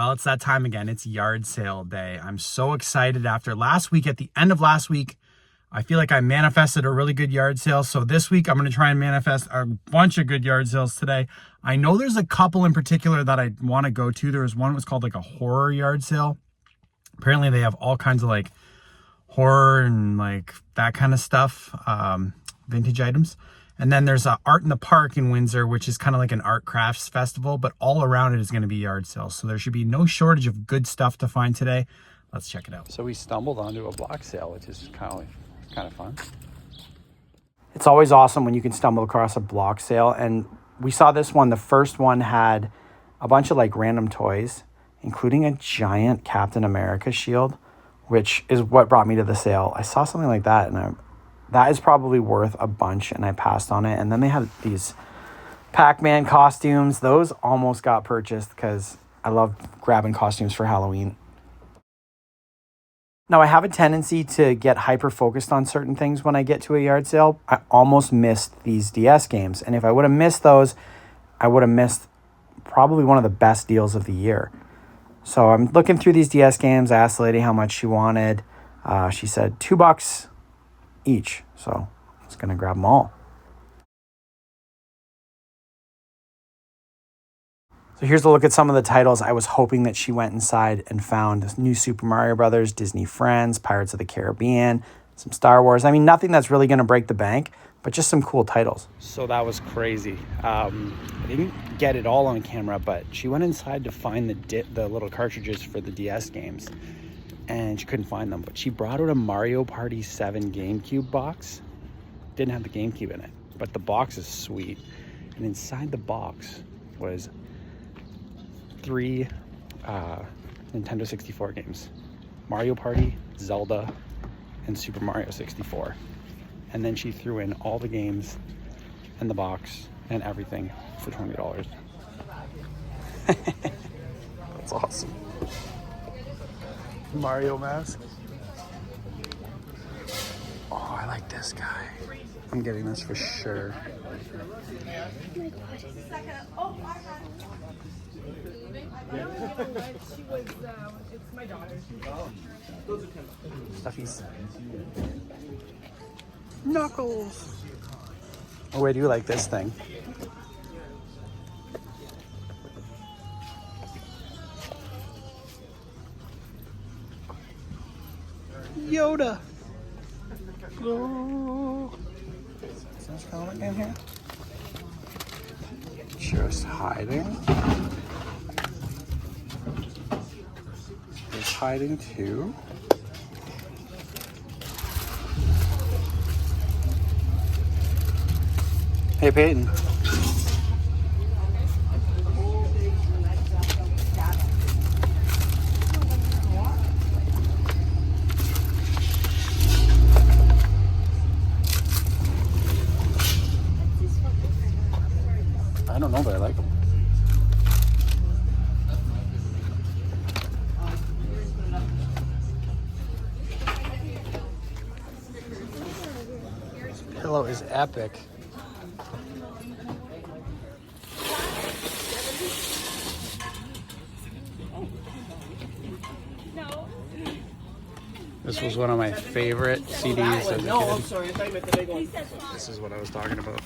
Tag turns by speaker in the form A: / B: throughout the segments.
A: Well, it's that time again. It's yard sale day. I'm so excited after last week. At the end of last week, I feel like I manifested a really good yard sale. So this week, I'm going to try and manifest a bunch of good yard sales today. I know there's a couple in particular that I want to go to. There was one that was called like a horror yard sale. Apparently, they have all kinds of like horror and like that kind of stuff, vintage items. And then there's Art in the Park in Windsor, which is kind of like an art crafts festival, but all around it is going to be yard sales. So there should be no shortage of good stuff to find today. Let's check it out. So we stumbled onto a block sale, which is kind of fun. It's always awesome when you can stumble across a block sale. And we saw this one. The first one had a bunch of like random toys, including a giant Captain America shield, which is what brought me to the sale. I saw something like that and that is probably worth a bunch, and I passed on it. And then they had these Pac-Man costumes. Those almost got purchased because I love grabbing costumes for Halloween. Now, I have a tendency to get hyper-focused on certain things when I get to a yard sale. I almost missed these DS games. And if I would have missed those, I would have missed probably one of the best deals of the year. So I'm looking through these DS games. I asked the lady how much she wanted. She said $2 each. So I was going to grab them all. So here's a look at some of the titles. I was hoping that she went inside and found new Super Mario Brothers, Disney Friends, Pirates of the Caribbean, some Star Wars. I mean, nothing that's really going to break the bank, but just some cool titles. So that was crazy. I didn't get it all on camera, but she went inside to find the little cartridges for the DS games, and she couldn't find them. But she brought out a Mario Party 7 GameCube box. Didn't have the GameCube in it, but the box is sweet. And inside the box was 3 Nintendo 64 games: Mario Party, Zelda, and Super Mario 64. And then she threw in all the games and the box and everything for $20. That's awesome. Mario mask. Oh, I like this guy. I'm getting this for sure.
B: It's my daughter.
A: Stuffies. Knuckles. Oh, I do like this thing. Yoda. Oh. Is this going in here? Just hiding. He's hiding too. Hey, Peyton. I don't know, but I like them. This pillow is epic. This was one of my favorite CDs as a kid. I'm sorry. This is what I was talking about.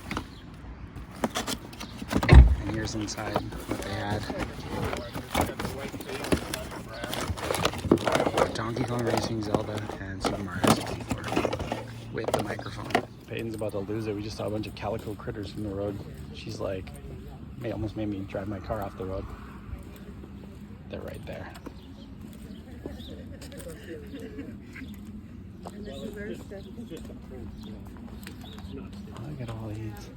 A: And here's inside what they had. Donkey Kong Racing, Zelda, and Super Mario 64 with the microphone. Peyton's about to lose it. We just saw a bunch of calico critters from the road. She's like, almost made me drive my car off the road. They're right there. Look at all these.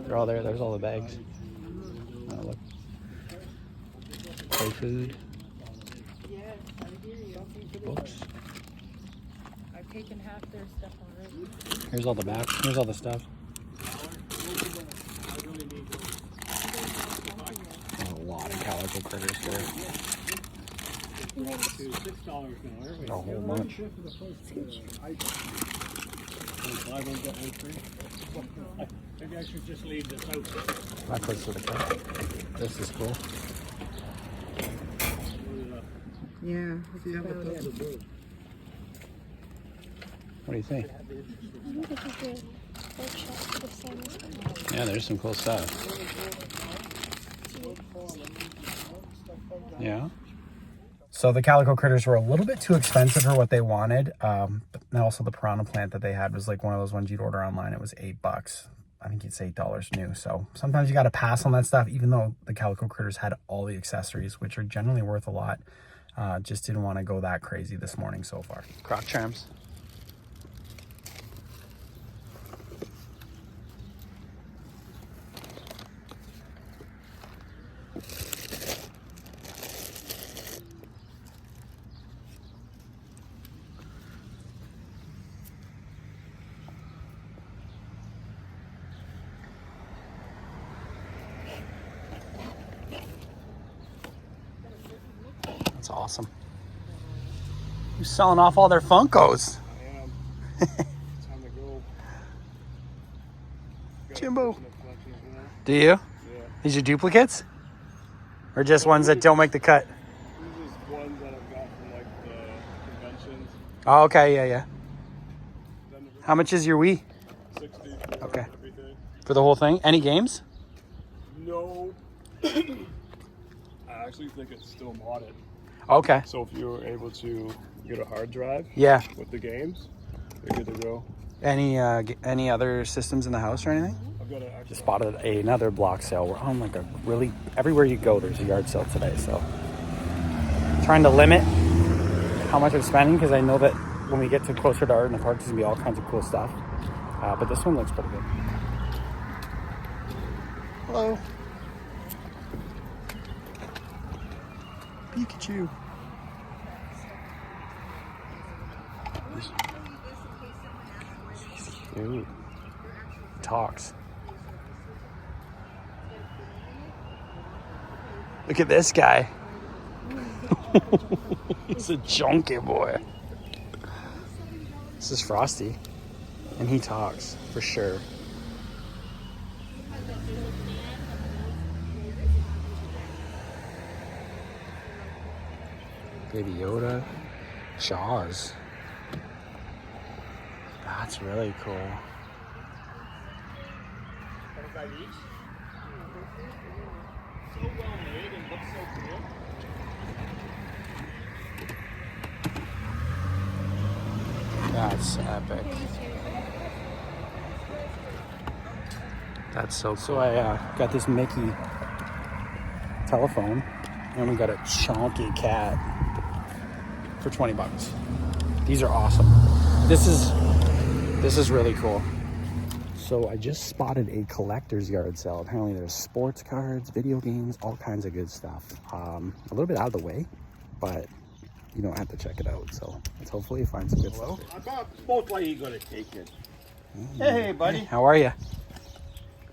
A: They're all there. There's all the bags. Oh, look. Play food. Books.
B: I've taken half their stuff already.
A: Here's all the back. Here's all the stuff. There's a lot of calico critters here. A whole bunch.
C: Maybe I should just leave this out.
A: That goes to the car. This is cool.
B: Yeah, this is about it.
A: What do you think?
D: I think this is the workshop for the sun.
A: Yeah, there's some cool stuff. Yeah. So the calico critters were a little bit too expensive for what they wanted. But also the piranha plant that they had was like one of those ones you'd order online. It was $8. I think it's $8 new. So sometimes you got to pass on that stuff, even though the calico critters had all the accessories, which are generally worth a lot. Just didn't want to go that crazy this morning so far. Croc charms. That's awesome. Who's selling off all their Funkos?
C: I am. It's time to go.
A: Jimbo.
C: Got a collection of that.
A: Do you?
C: Yeah.
A: These are duplicates? Or just ones that don't make the cut?
C: These are ones that I've got from like the conventions.
A: Oh, okay, yeah.
C: Then
A: How much is your Wii?
C: 60 for
A: Okay.
C: everything.
A: For the whole thing? Any games?
C: No. I actually think it's still modded.
A: Okay.
C: So if you were able to get a hard drive
A: Yeah.
C: with the games, you're good to go.
A: Any other systems in the house or anything?
C: I've got a
A: Just spotted another block sale. We're on like a really, everywhere you go, there's a yard sale today. So trying to limit how much I'm spending because I know that when we get to closer to Art in the Park, there's gonna be all kinds of cool stuff. But this one looks pretty good. Hello. Pikachu. Dude. Talks. Look at this guy. It's a junkie boy. This is Frosty. And he talks, for sure. Baby Yoda. Jaws. That's really cool.
C: so well made and looks so cool.
A: That's epic. That's so cool. So I got this Mickey telephone, and we got a chunky cat for $20. These are awesome. This is really cool. So I just spotted a collector's yard sale. Apparently there's sports cards, video games, all kinds of good stuff. A little bit out of the way, but you don't have to check it out. So let's hopefully find some good stuff.
E: I thought most likely you're gonna take it. Hey, buddy.
A: How are you?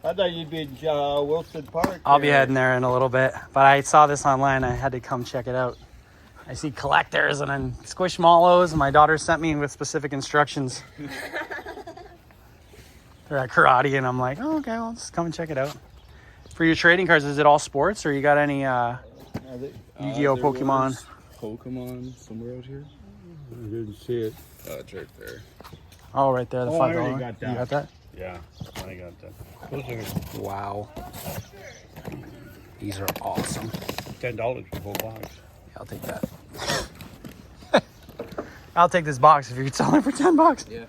E: I thought you'd be in Wilson Park.
A: I'll be heading there in a little bit, but I saw this online. I had to come check it out. I see collectors and then Squishmallows, and my daughter sent me with specific instructions. They're at karate, and I'm like, oh, okay, well, just come and check it out. For your trading cards, is it all sports, or you got any Yu-Gi-Oh, Pokemon?
F: Pokemon somewhere out here?
E: I didn't see it.
F: Oh, it's right there.
A: Oh, right there, the
E: Oh, I
A: $5.
E: already got that.
A: You got that?
F: Yeah, I got that.
E: Those are
A: Wow. These are awesome.
E: $10 for the whole box.
A: Yeah, I'll take that. I'll take this box if you could sell it for $10.
F: Yeah.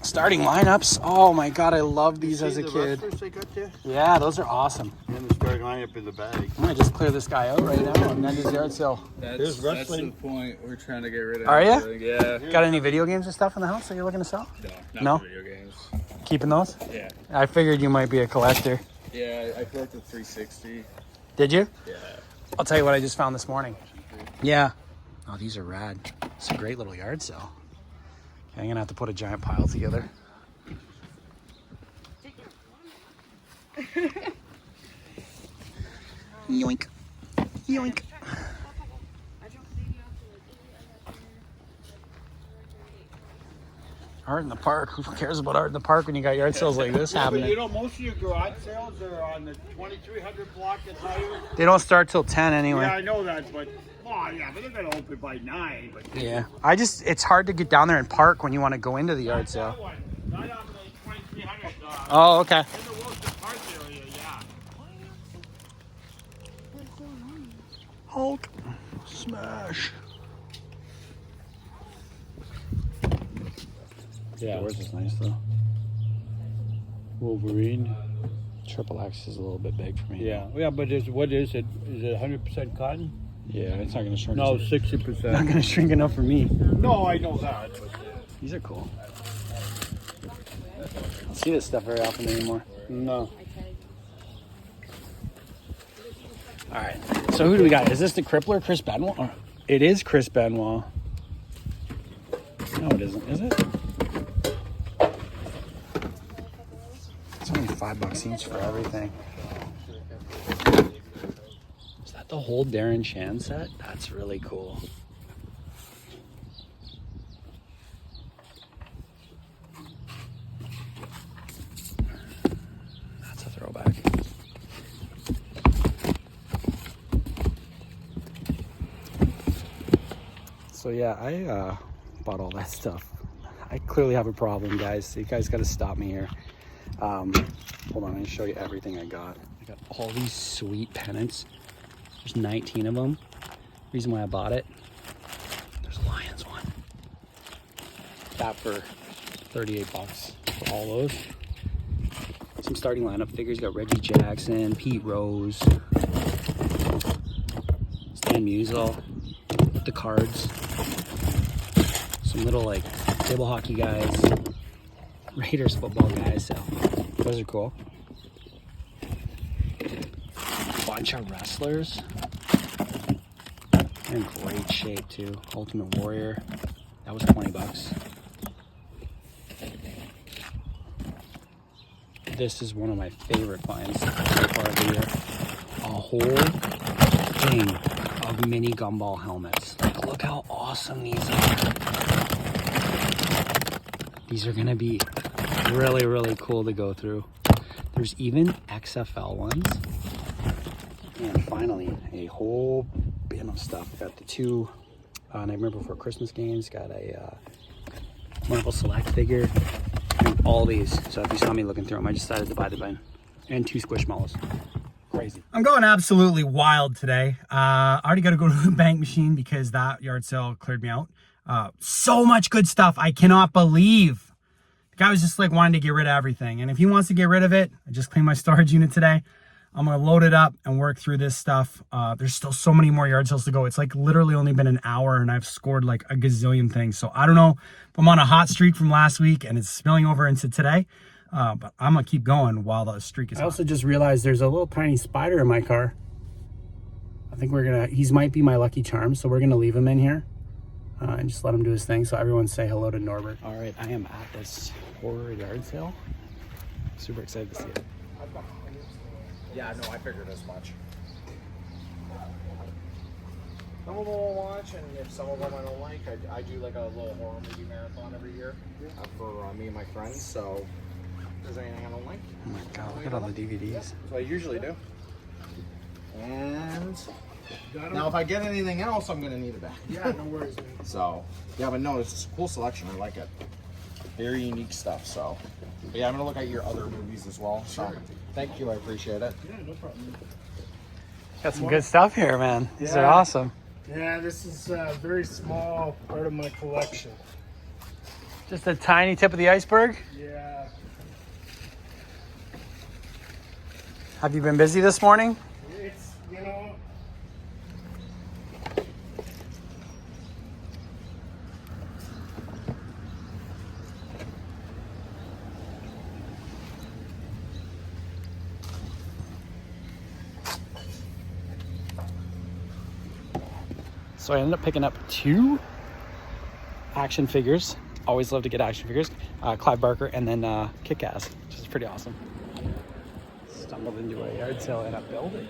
A: Starting lineups. Oh my god, I loved these as a kid.
E: They got there?
A: Yeah, those are awesome.
E: And the starting lineup in the bag.
A: I'm gonna just clear this guy out right now and end his yard sale.
E: Here's
F: That's the
E: wrestling.
F: point. We're trying to get rid of.
A: Are ya?
F: everything. Yeah.
A: Got any video games and stuff in the house that you're looking to sell?
F: No, not
A: No?
F: video games.
A: Keeping those?
F: Yeah.
A: I figured you might be a collector.
F: Yeah, I collected 360.
A: Did you?
F: Yeah.
A: I'll tell you what I just found this morning. Yeah. Oh, these are rad. It's a great little yard sale. Okay, I'm gonna have to put a giant pile together. Yoink. Yoink. Art in the park. Who cares about art in the park when you got yard sales like this
E: Yeah, but you
A: happening?
E: know, most of your garage sales are on the 2300 block and higher.
A: They don't start till 10 anyway.
E: Yeah, I know that, but well, yeah, but they're gonna open by 9. But
A: Yeah. It's hard to get down there and park when you want to go into the yard sale.
E: that one, not on the 2300.
A: Oh, okay.
E: In the Wilson Park area, yeah.
A: Hulk smash.
C: Yeah.
A: Yours is nice though.
C: Wolverine.
A: Triple X is a little bit big for me.
C: Yeah, but what is it? Is it 100% cotton?
A: Yeah, it's not gonna shrink.
C: No,
A: Not
C: 60%.
A: gonna shrink enough for me.
C: No, I know that. But
A: These are cool. I don't see this stuff very often anymore.
C: no.
A: All right. So who do we got? Is this the Crippler, Chris Benoit? Or- It is Chris Benoit. No, it isn't. Is it? It's only $5 each for everything. Is that the whole Darren Shan set? That's really cool. That's a throwback. So yeah, I bought all that stuff. I clearly have a problem, guys. So you guys got to stop me here. Hold on, I'm gonna show you everything I got. I got all these sweet pennants. There's 19 of them. Reason why I bought it. There's a Lions one. That for $38 for all those. Some starting lineup figures. You got Reggie Jackson, Pete Rose, Stan Musial, the cards. Some little like table hockey guys, Raiders football guys, so those are cool. Bunch of wrestlers. They're in great shape too. Ultimate Warrior. That was $20. This is one of my favorite finds so far of the year. A whole thing of mini gumball helmets. Like, look how awesome these are. These are gonna be really, really cool to go through. There's even XFL ones. And finally, a whole bin of stuff. Got the two Nightmare Before Christmas games. Got a Marvel Select figure. And all these. So if you saw me looking through them, I just decided to buy the bin. And 2 Squishmallows. Crazy. I'm going absolutely wild today. I already got to go to the bank machine because that yard sale cleared me out. So much good stuff. I cannot believe. The guy was just like wanting to get rid of everything. And if he wants to get rid of it, I just cleaned my storage unit today. I'm going to load it up and work through this stuff. There's still so many more yard sales to go. It's like literally only been an hour and I've scored like a gazillion things. So I don't know if I'm on a hot streak from last week and it's spilling over into today. But I'm going to keep going while the streak is hot. I also just realized there's a little tiny spider in my car. I think he might be my lucky charm. So we're going to leave him in here and just let him do his thing. So everyone say hello to Norbert. All right, I am at this horror yard sale. Super excited to see it.
G: Yeah, no, I figured as much. Some of them I'll watch, and if some of them I don't like, I do like a little horror movie marathon every year for me and my friends, so if there's anything I don't like.
A: Oh my god, look at all the DVDs.
G: So I usually do. And now if I get anything else, I'm going to need it back.
C: Yeah, no worries, man.
G: So, yeah, but no, it's a cool selection. I like it. Very unique stuff, so. But yeah, I'm going to look at your other movies as well. So, thank you, I appreciate it.
C: Yeah, no problem.
A: Got some good stuff here, man. These are
C: Yeah.
A: awesome.
C: Yeah, this is a very small part of my collection.
A: Just a tiny tip of the iceberg.
C: Yeah.
A: Have you been busy this morning?
C: It's, you know,
A: So I ended up picking up 2 action figures. Always love to get action figures. Clive Barker and then Kick-Ass, which is pretty awesome. Stumbled into a yard sale in a building.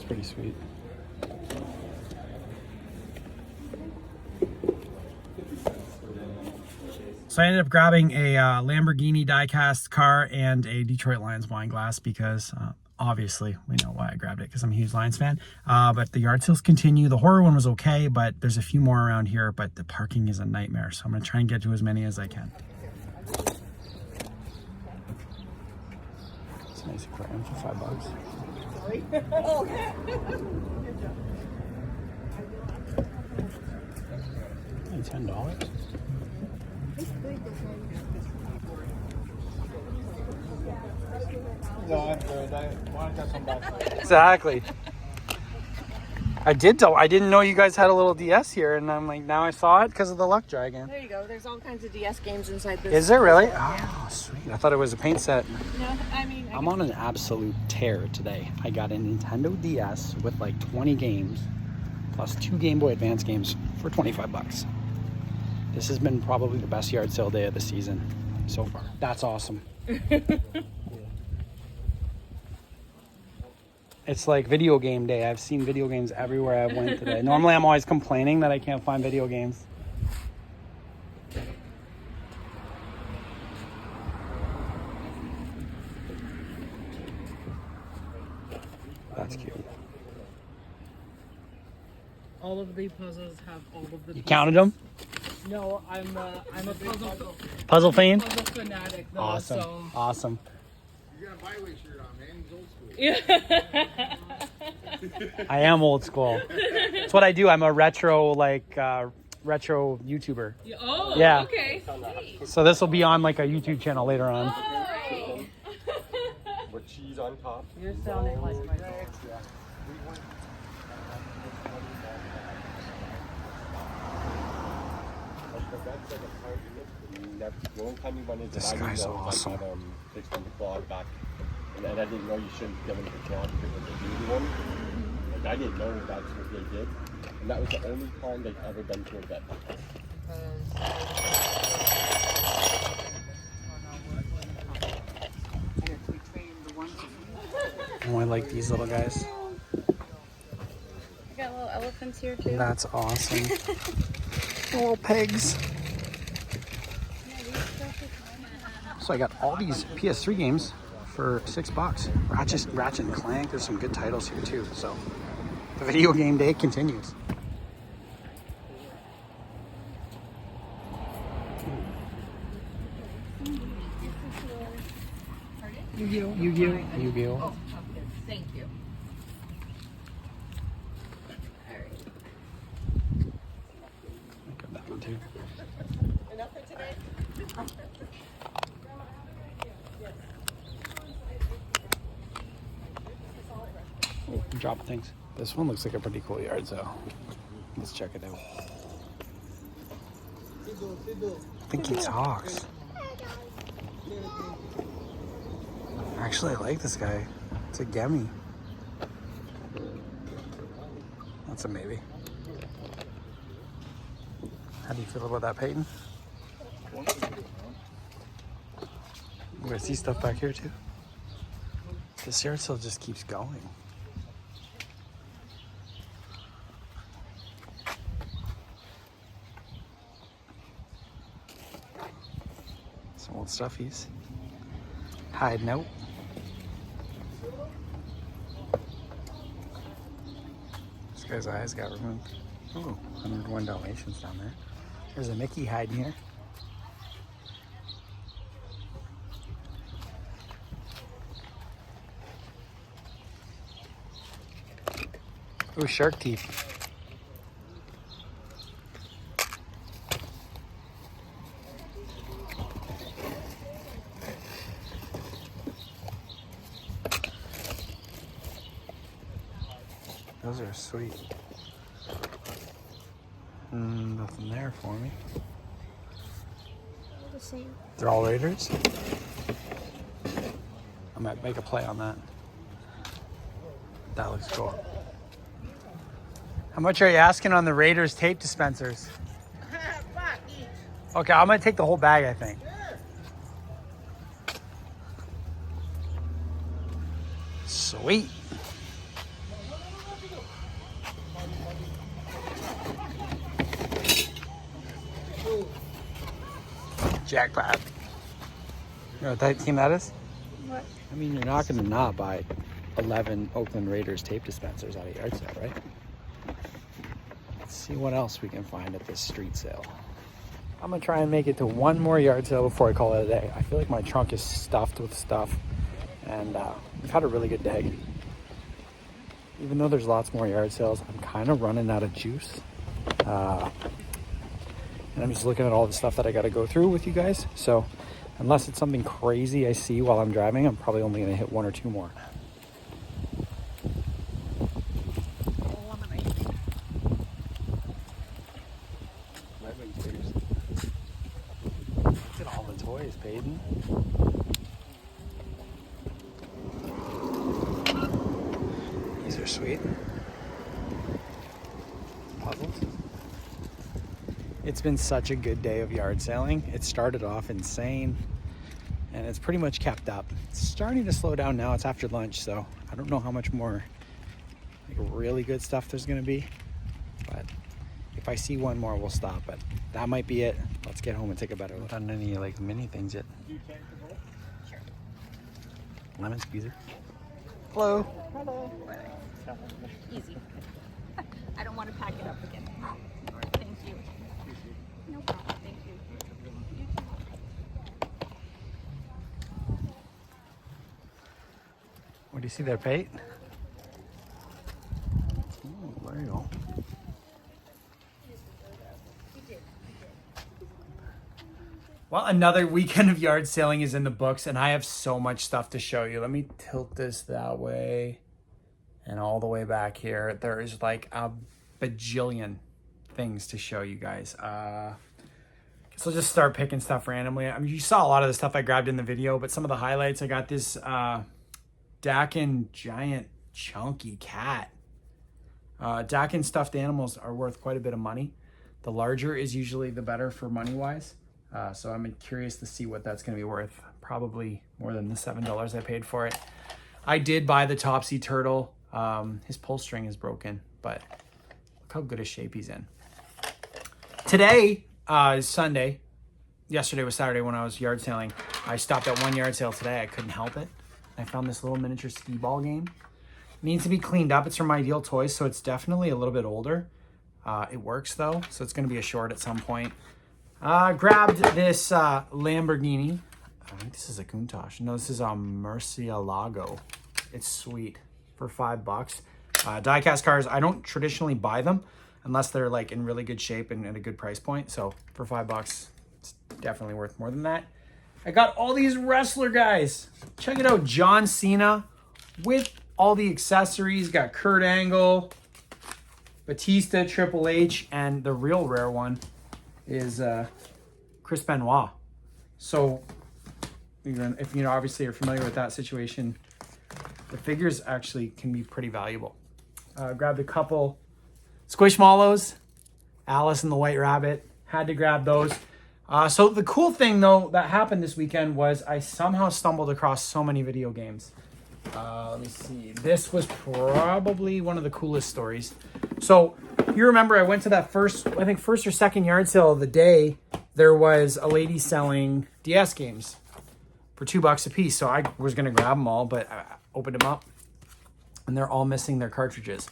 A: pretty sweet. So I ended up grabbing a Lamborghini diecast car and a Detroit Lions wine glass because obviously we know why I grabbed it, because I'm a huge Lions fan. But the yard sales continue. The horror one was okay, but there's a few more around here, but the parking is a nightmare. So I'm going to try and get to as many as I can. It's a nice aquarium for $5. Only $10.
G: No, I'm good. I want to get some back.
A: Exactly. I didn't know you guys had a little DS here, and I'm like, now I saw it because of the Luck Dragon.
B: There you go. There's all kinds of DS games inside this.
A: Is there really? Oh, sweet. I thought it was a paint set.
B: No, I mean,
A: I'm on an absolute tear today. I got a Nintendo DS with like 20 games, plus 2 Game Boy Advance games for $25. This has been probably the best yard sale day of the season so far. That's awesome. It's like video game day. I've seen video games everywhere I've went today. Normally I'm always complaining that I can't find video games. That's cute.
B: all of the puzzles have all of the.
A: You counted them?
B: No, I'm a
A: Puzzle fan?
B: puzzle fanatic though.
A: Awesome.
B: So.
A: Awesome.
G: You got a byway shirt on, man. He's old school.
B: Yeah.
A: I am old school. That's what I do. I'm a retro retro YouTuber.
B: Oh,
A: Yeah.
B: okay.
A: So this will be on like a YouTube channel later on.
B: Oh.
E: With cheese on top.
B: You're sounding like my dad.
E: The only time you went into
A: This guy's awesome.
E: I had fixed the claw back, and I didn't know you shouldn't give him the claw because it was a beauty one. Like I didn't know that's what they did, and that was the only time they've ever been to a vet.
A: Oh, I like these little guys.
D: I got little elephants here too.
A: That's awesome. Little pigs. So I got all these PS3 games for $6. Ratchet and Clank. There's some good titles here too. So the video game day continues. Yu-Gi-Oh.
B: Thank you.
A: I got that one too.
B: Enough for today.
A: Oh, drop things. This one looks like a pretty cool yard sale. Let's check it out. I think he talks. Actually, I like this guy. It's a Gemi. That's a maybe. How do you feel about that, Peyton? I see stuff back here too. This yard sale just keeps going. Some old stuffies. Hiding out. This guy's eyes got removed. Oh, 101 Dalmatians down there. There's a Mickey hiding here. Oh, shark teeth. Those are sweet. Nothing there for me.
D: The same.
A: They're all Raiders? I might make a play on that. That looks cool. How much are you asking on the Raiders tape dispensers? Okay, I'm gonna take the whole bag, I think. Sweet. bad. You know what that team that is?
D: What?
A: I mean, you're not going to not buy 11 Oakland Raiders tape dispensers at a yard sale, right? Let's see what else we can find at this street sale. I'm going to try and make it to one more yard sale before I call it a day. I feel like my trunk is stuffed with stuff, and we've had a really good day. Even though there's lots more yard sales, I'm kind of running out of juice. And I'm just looking at all the stuff that I got to go through with you guys. So unless it's something crazy I see while I'm driving, I'm probably only going to hit one or two more. Look at all the toys, Peyton. These are sweet. Puzzles. It's been such a good day of yard selling. It started off insane and it's pretty much kept up. It's starting to slow down now. It's after lunch, so I don't know how much more like really good stuff there's gonna be, but if I see one more, we'll stop. But that might be it. Let's get home and take a better look. Done any like mini things yet?
B: Sure.
A: Lemon squeezer. Hello.
B: Hello. Easy. I don't want to pack it up again. Thank you. No problem. Thank you.
A: What do you see there, Pate? Oh, there you go. Well, another weekend of yard selling is in the books, and I have so much stuff to show you. Let me tilt this that way and all the way back here. There is like a bajillion things to show you guys. Guess I'll just start picking stuff randomly. I mean, you saw a lot of the stuff I grabbed in the video, but some of the highlights, I got this Dakin giant chunky cat. Dakin stuffed animals are worth quite a bit of money. The larger is usually the better for money-wise. So I'm curious to see what that's going to be worth. Probably more than the $7 I paid for it. I did buy the Topsy turtle. His pull string is broken, but look how good a shape he's in. Today is Sunday. Yesterday was Saturday when I was yard selling. I stopped at one yard sale today. I couldn't help it. I found this little miniature skee ball game. It needs to be cleaned up. It's from Ideal Toys, so it's definitely a little bit older. It works though, so it's going to be a short at some point. Grabbed this Lamborghini. I think this is a Countach. No, this is a Murcielago. It's sweet for $5. Diecast cars, I don't traditionally buy them unless they're like in really good shape and at a good price point. So for $5, it's definitely worth more than that. I got all these wrestler guys. Check it out. John Cena with all the accessories. Got Kurt Angle, Batista, Triple H, and the real rare one is Chris Benoit. So if you know, obviously you're familiar with that situation, the figures actually can be pretty valuable. Grabbed a couple Squishmallows, Alice and the White Rabbit. Had to grab those. So the cool thing though that happened this weekend was I somehow stumbled across so many video games. Let me see. This was probably one of the coolest stories. So you remember I went to that first or second yard sale of the day. There was a lady selling DS games for $2 a piece. So I was going to grab them all, but I opened them up and they're all missing their cartridges.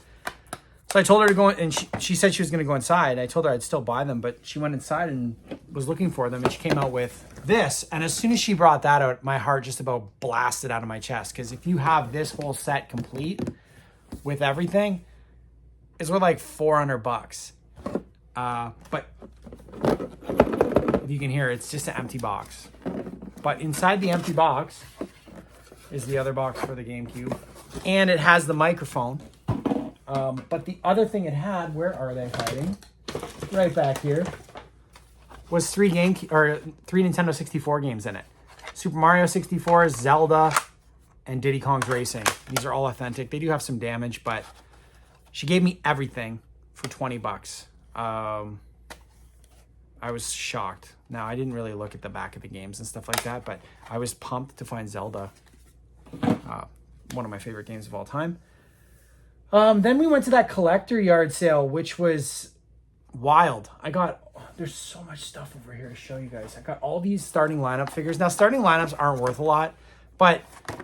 A: So I told her to go in, and she said she was going to go inside. I told her I'd still buy them, but she went inside and was looking for them, and she came out with this. And as soon as she brought that out, my heart just about blasted out of my chest, because if you have this whole set complete with everything, it's worth like $400. But if you can hear, it's just an empty box. But inside the empty box is the other box for the GameCube, and it has the microphone. But the other thing it had, where are they hiding? Right back here, was three Nintendo 64 games in it. Super Mario 64, Zelda, and Diddy Kong's Racing. These are all authentic. They do have some damage, but she gave me everything for $20. I was shocked. Now, I didn't really look at the back of the games and stuff like that, but I was pumped to find Zelda. One of my favorite games of all time. Then we went to that collector yard sale, which was wild. There's so much stuff over here to show you guys. I got all these starting lineup figures. Now, starting lineups aren't worth a lot, but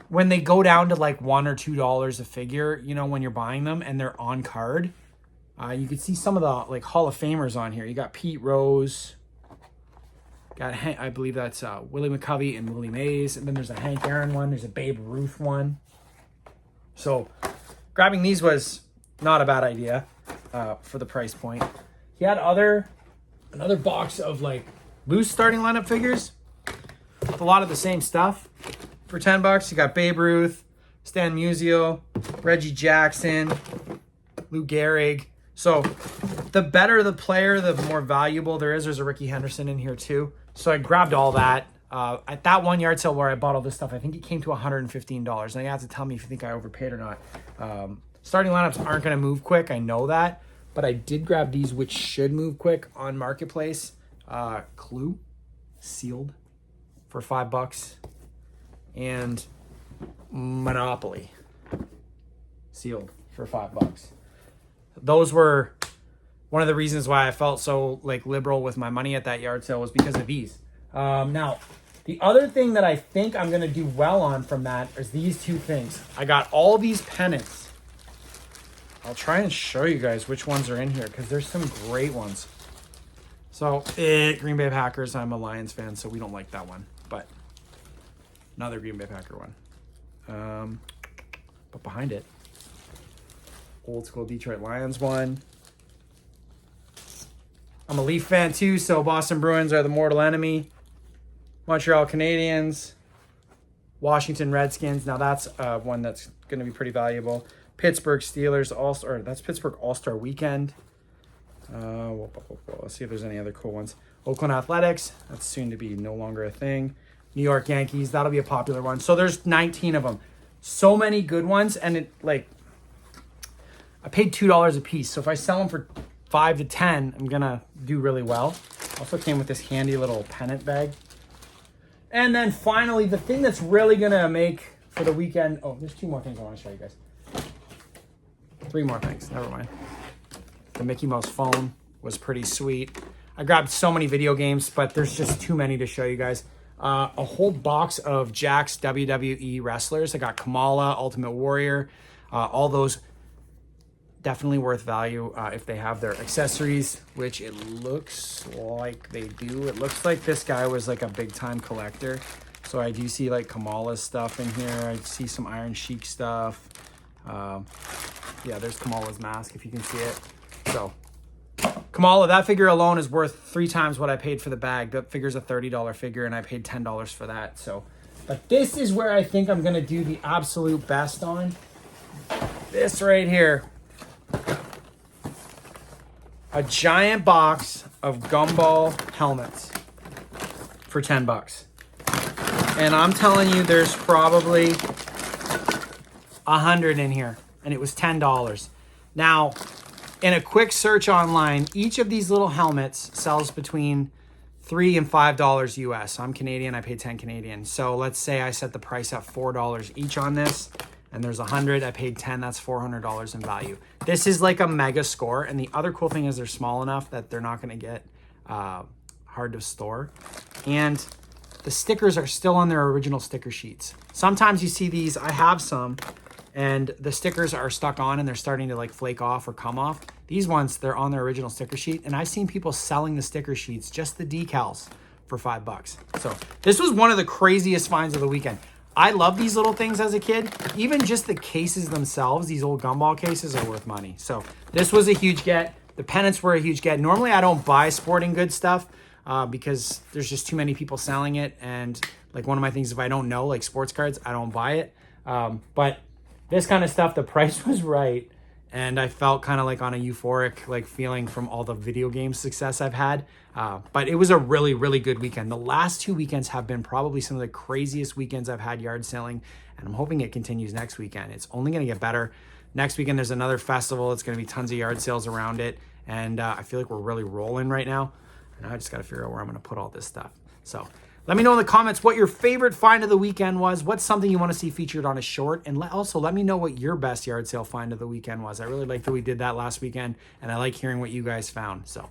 A: when they go down to like $1 or $2 a figure, you know, when you're buying them and they're on card, you can see some of the like Hall of Famers on here. You got Pete Rose, got I believe that's Willie McCovey and Willie Mays, and then there's a Hank Aaron one. There's a Babe Ruth one. So grabbing these was not a bad idea for the price point. He had another box of like loose starting lineup figures with a lot of the same stuff for $10. You got Babe Ruth, Stan Musial, Reggie Jackson, Lou Gehrig. So the better the player, the more valuable there is. There's a Ricky Henderson in here too. So I grabbed all that. At that one yard sale where I bought all this stuff, I think it came to $115. Now you have to tell me if you think I overpaid or not. Starting lineups aren't going to move quick. I know that. But I did grab these, which should move quick on Marketplace. Clue, sealed for $5. And Monopoly, sealed for $5. Those were one of the reasons why I felt so like liberal with my money at that yard sale, was because of these. Now, the other thing that I think I'm going to do well on from that is these two things. I got all these pennants. I'll try and show you guys which ones are in here because there's some great ones. So, Green Bay Packers. I'm a Lions fan, so we don't like that one. But another Green Bay Packer one. But behind it, old school Detroit Lions one. I'm a Leaf fan too, so Boston Bruins are the mortal enemy. Montreal Canadiens, Washington Redskins. Now that's one that's going to be pretty valuable. Pittsburgh Steelers All-Star. That's Pittsburgh All-Star Weekend. Let's see if there's any other cool ones. Oakland Athletics. That's soon to be no longer a thing. New York Yankees. That'll be a popular one. So there's 19 of them. So many good ones, and it like I paid $2 a piece. So if I sell them for 5 to 10, I'm gonna do really well. Also came with this handy little pennant bag. And then finally, the thing that's really gonna make for the weekend. Oh, there's 2 more things I want to show you guys. 3 more things. Never mind. The Mickey Mouse phone was pretty sweet. I grabbed so many video games, but there's just too many to show you guys. A whole box of Jack's WWE wrestlers. I got Kamala, Ultimate Warrior, all those. Definitely worth value if they have their accessories, which it looks like they do. It looks like this guy was like a big time collector. So I do see like Kamala's stuff in here. I see some Iron Sheik stuff. Yeah, there's Kamala's mask if you can see it. So Kamala, that figure alone is worth 3 times what I paid for the bag. That figure's a $30 figure and I paid $10 for that. So, but this is where I think I'm gonna do the absolute best on. This right here. A giant box of gumball helmets for $10. And I'm telling you, there's probably 100 in here, and it was $10. Now, in a quick search online, each of these little helmets sells between $3 and $5 US. I'm Canadian, I paid 10 Canadian. So let's say I set the price at $4 each on this, and there's 100, I paid 10, that's $400 in value. This is like a mega score, and the other cool thing is they're small enough that they're not gonna get hard to store. And the stickers are still on their original sticker sheets. Sometimes you see these, I have some, and the stickers are stuck on and they're starting to like flake off or come off. These ones, they're on their original sticker sheet, and I've seen people selling the sticker sheets, just the decals, for $5. So this was one of the craziest finds of the weekend. I love these little things as a kid. Even just the cases themselves, these old gumball cases, are worth money. So this was a huge get. The pennants were a huge get. Normally I don't buy sporting goods stuff because there's just too many people selling it. And like one of my things, if I don't know, like sports cards, I don't buy it. But this kind of stuff, the price was right. And I felt kind of like on a euphoric like feeling from all the video game success I've had. But it was a really, really good weekend. The last 2 weekends have been probably some of the craziest weekends I've had yard selling. And I'm hoping it continues next weekend. It's only going to get better. Next weekend, there's another festival. It's going to be tons of yard sales around it. And I feel like we're really rolling right now. And I just got to figure out where I'm going to put all this stuff. So Let me know in the comments what your favorite find of the weekend was. What's something you want to see featured on a short? And also let me know what your best yard sale find of the weekend was. I really liked that we did that last weekend, and I like hearing what you guys found. So